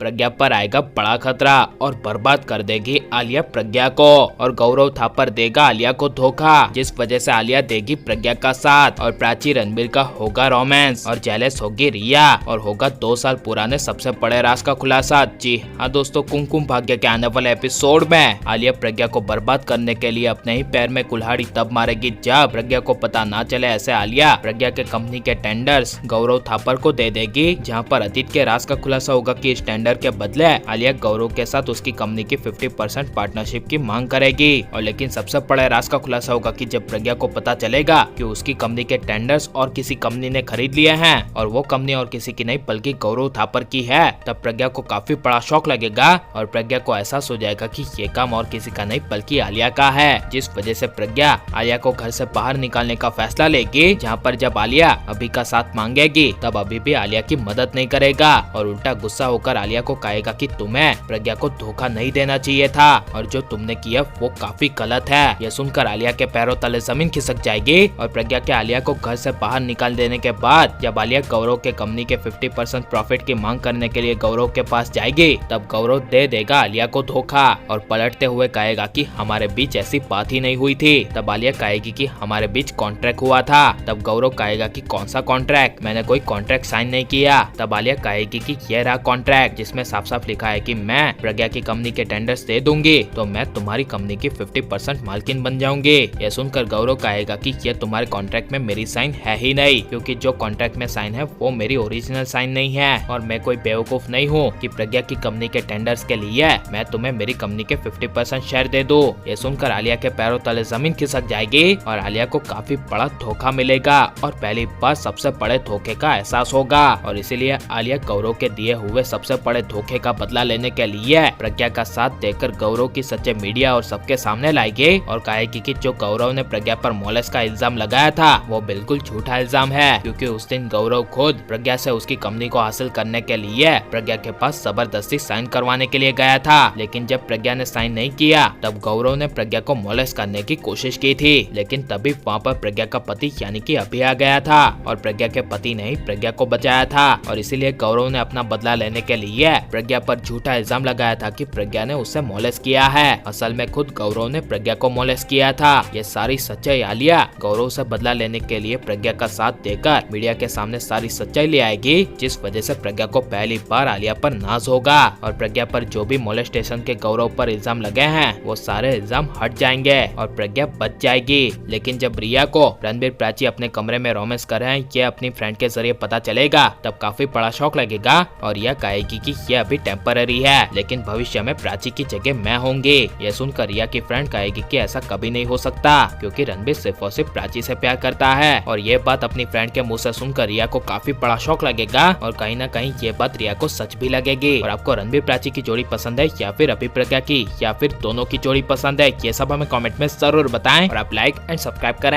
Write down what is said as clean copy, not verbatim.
प्रज्ञा पर आएगा बड़ा खतरा और बर्बाद कर देगी आलिया प्रज्ञा को, और गौरव थापर देगा आलिया को धोखा, जिस वजह से आलिया देगी प्रज्ञा का साथ और प्राची रणबीर का होगा रोमांस और जेलस होगी रिया और होगा 2 साल पुराने सबसे बड़े राज का खुलासा। जी हाँ दोस्तों, कुमकुम भाग्य के आने वाले एपिसोड में आलिया प्रज्ञा को बर्बाद करने के लिए अपने ही पैर में कुल्हाड़ी तब मारेगी जब प्रज्ञा को पता ना चले। ऐसे आलिया प्रज्ञा के कंपनी के टेंडर्स गौरव थापर को दे देगी, जहाँ पर अतीत के राज का खुलासा होगा कि इस टेंडर के बदले आलिया गौरव के साथ उसकी कंपनी की 50% पार्टनरशिप की मांग करेगी। और लेकिन सबसे बड़ा राज का खुलासा होगा कि जब प्रज्ञा को पता चलेगा कि उसकी कंपनी के टेंडर्स और किसी कंपनी ने खरीद लिए हैं और वो कंपनी और किसी की नहीं बल्कि गौरव थापर की है, तब प्रज्ञा को काफी बड़ा शौक लगेगा और प्रज्ञा को एहसास हो जाएगा कि ये काम और किसी का नहीं बल्कि आलिया का है, जिस वजह से प्रज्ञा आलिया को घर से बाहर निकालने का फैसला लेगी। जहाँ पर जब आलिया अभी का साथ मांगेगी तब अभी भी आलिया की मदद नहीं करेगा और उल्टा गुस्सा होकर आलिया को कहेगा कि तुम्हें प्रज्ञा को धोखा नहीं देना चाहिए था और जो तुमने किया वो काफी गलत है। यह सुनकर आलिया के पैरों तले जमीन खिसक जाएगी और प्रज्ञा के आलिया को घर से बाहर निकाल देने के बाद जब आलिया गौरव के कंपनी के 50% प्रॉफिट की मांग करने के लिए गौरव के पास जाएगी, तब गौरव दे देगा आलिया को धोखा और पलटते हुए कहेगा कि हमारे बीच ऐसी बात ही नहीं हुई थी। तब आलिया कहेगी कि हमारे बीच कॉन्ट्रैक्ट हुआ था। तब गौरव कहेगा कि कौन सा कॉन्ट्रैक्ट, मैंने कोई कॉन्ट्रैक्ट साइन नहीं किया। तब आलिया कहेगी कि यह रहा कॉन्ट्रैक्ट जिसमें साफ साफ लिखा है कि मैं प्रज्ञा की कंपनी के टेंडर्स दे दूंगी तो मैं तुम्हारी कंपनी की 50% मालकिन बन जाऊंगी। यह सुनकर गौरव कहेगा कि यह तुम्हारे कॉन्ट्रैक्ट में मेरी साइन है ही नहीं, क्योंकि जो कॉन्ट्रैक्ट में साइन है वो मेरी ओरिजिनल साइन नहीं है और मैं कोई बेवकूफ नहीं हूँ कि प्रज्ञा की कंपनी के टेंडर्स के लिए मैं तुम्हें मेरी कंपनी के 50% शेयर दे दूं। ये सुनकर आलिया के पैरों तले जमीन खिसक जाएगी और आलिया को काफी बड़ा धोखा मिलेगा और पहली बार सबसे बड़े धोखे का एहसास होगा और इसीलिए आलिया गौरव के दिए हुए सबसे बड़े धोखे का बदला लेने के लिए प्रज्ञा का साथ देकर गौरव की सच्चे मीडिया और सबके सामने लाएगी और कहेगी कि जो गौरव ने प्रज्ञा पर मोलेस्ट का इल्जाम लगाया था वो बिल्कुल झूठा इल्जाम है, क्योंकि उस दिन गौरव खुद प्रज्ञा से उसकी कंपनी को हासिल करने के लिए प्रज्ञा के पास जबरदस्ती साइन करवाने के लिए गया था। लेकिन जब प्रज्ञा ने साइन नहीं किया तब गौरव ने प्रज्ञा को मोलेस्ट करने की कोशिश की थी, लेकिन तभी वहाँ पर प्रज्ञा का पति यानी कि अभी आ गया था और प्रज्ञा के पति ने ही प्रज्ञा को बचाया था और इसीलिए गौरव ने अपना बदला लेने के लिए प्रज्ञा पर झूठा इल्जाम लगाया था कि प्रज्ञा ने उससे मोलेस्ट किया है। असल में खुद गौरव ने प्रज्ञा को मोलेस्ट किया था। ये सारी सच्चाई आलिया गौरव से बदला लेने के लिए प्रज्ञा का साथ देकर मीडिया के सामने सारी सच्चाई ले आएगी, जिस वजह से प्रज्ञा को पहली बार आलिया पर नाज होगा और प्रज्ञा पर जो भी मोलेस्टेशन के गौरव पर इल्जाम लगे हैं वो सारे इल्जाम हट जाएंगे और प्रज्ञा बच जाएगी। लेकिन जब रिया को रणबीर प्राची अपने कमरे में रोमांस कर रहे हैं ये अपनी फ्रेंड के जरिए पता चलेगा, तब काफी बड़ा शौक लगेगा और यह कहेगी कि यह अभी टेम्पररी है लेकिन भविष्य में प्राची की जगह मैं होंगी। यह सुनकर रिया की फ्रेंड कहेगी कि ऐसा कभी नहीं हो सकता, क्योंकि रणबीर सिर्फ और सिर्फ प्राची से प्यार करता है और ये बात अपनी फ्रेंड के मुंह से सुनकर रिया को काफी बड़ा शौक लगेगा और कहीं ना कहीं ये बात रिया को सच भी लगेगी। और आपको रणबीर प्राची की जोड़ी पसंद है या फिर अभी प्रज्ञा की या फिर दोनों की जोड़ी पसंद है, ये सब हमें कमेंट में जरूर बताएं और आप लाइक एंड सब्सक्राइब करें।